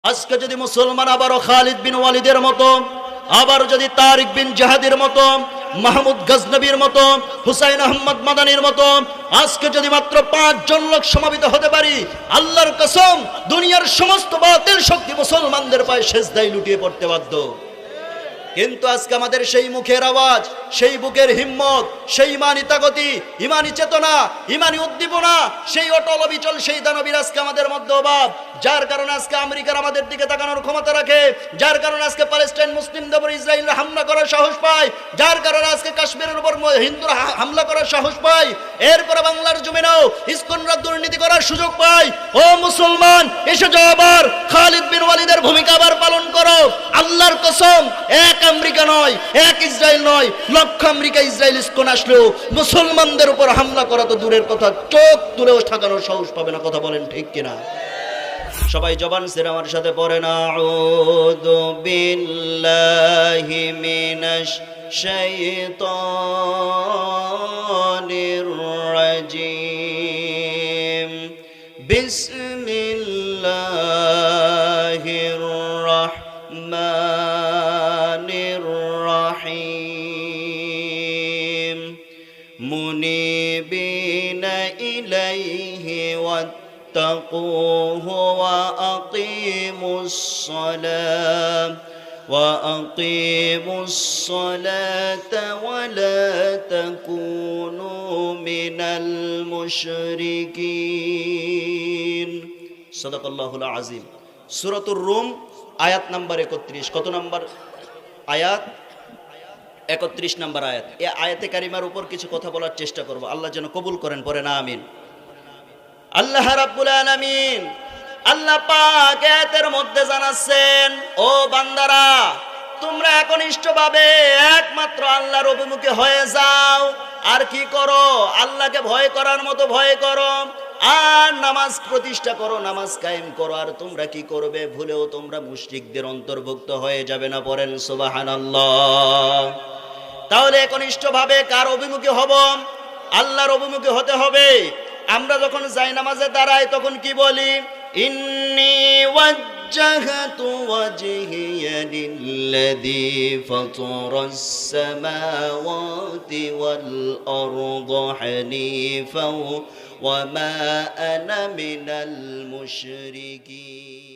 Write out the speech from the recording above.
আজকে যদি মুসলমান আবারও খালিদ বিন ওয়ালিদের মতো, আবার যদি তারিক বিন জাহাদের মতো, মাহমুদ গজনবীর মতো, হুসাইন আহমদ মাদানির মতো আজকে যদি মাত্র 5 জন লোক সমাবেত হতে পারি, আল্লাহর কসম দুনিয়ার সমস্ত বাতিল শক্তি মুসলমানদের পায়ে সেজদায় লুটিয়ে পড়তে বাধ্য। কিন্তু আজকে আমাদের সেই মুখের আওয়াজ, সেই বুকের হিম্মত, সেই ইমানি তাগতি, ইমানি চেতনা, ইমানি উদ্দীপনা, সেই অটল অবিচল সেই দানবীর আজকে আমাদের মধ্যে অভাব, যার কারণে আজকে আমেরিকার আমাদের দিকে তাকানোর ক্ষমতা রাখে, যার কারণে আজকে প্যালেস্টাইন মুসলিমদের উপর ইসরায়েল হামলা করার সাহস পায়, যার কারণে আজকে কাশ্মীরের উপর হিন্দুরা হামলা করার সাহস পায়, এরপরে বাংলার জমিনেও ইসকনরা দুর্নীতি করার সুযোগ পায়। ও মুসলমান, এসে যাও, আবার খালিদ বিন ওয়ালিদের ভূমিকা আবার পালন করো। আল্লাহর কসম, এক আমেরিকা নয়, এক ইসরায়েল নয়, লক্ষ আমেরিকা ইসরায়েল ইসকন আসলেও মুসলমানদের উপর হামলা করা তো দূরের কথা, চোখ তুলেও ঠেকানোর সাহস পাবে না। কথা বলেন ঠিক কিনা? সবাই জবান ছেড়ে আমার সাথে পড়েন, আউযু বিল্লাহি মিনাশ শাইতানির রাজিম, বিসমিল্লাহির রাহমানির রাহিম, মুনিবিনা ইলাইহি ওয়াত্তাকুহু ওয়া আকিমুস সালাতা ওয়া লা তাকুনু মিনাল মুশরিকিন। সাদাকাল্লাহুল আযীম। সূরাতুর রুম আয়াত নাম্বার 31। কত নাম্বার আয়াত? 31 নাম্বার আয়াত। এই আয়াতে কারিমার উপর কিছু কথা বলার চেষ্টা করব, আল্লাহ যেন কবুল করেন, পড়েন আমিন। আল্লাহ রাব্বুল আলামিন, আল্লাহ পাক আয়াতের মধ্যে জানাচ্ছেন, ও বান্দারা, তোমরা একনিষ্ঠভাবে একমাত্র আল্লাহর অভিমুখী হয়ে যাও। আর কি করো? আল্লাহকে ভয় করার মতো ভয় করো, আর নামাজ প্রতিষ্ঠা করো, নামাজ কায়েম করো। আর তোমরা কি করবে? ভুলেও তোমরা মুশরিকদের অন্তর্ভুক্ত হয়ে যাবে না। পড়েন সুবহানাল্লাহ। তাহলে একনিষ্ঠভাবে কার অভিমুখী হব? আল্লাহর অভিমুখী হতে হবে। আমরা যখন যাই নামাজে দাঁড়াই তখন কি বলি? ইন্নী ওয়াজ্জাহতু ওয়াজহিয়া লিল্লাযী ফাতারাস সামাওয়াতি ওয়াল আরদা হানিফা ওয়া মা আনা মিনাল মুশরিকিন।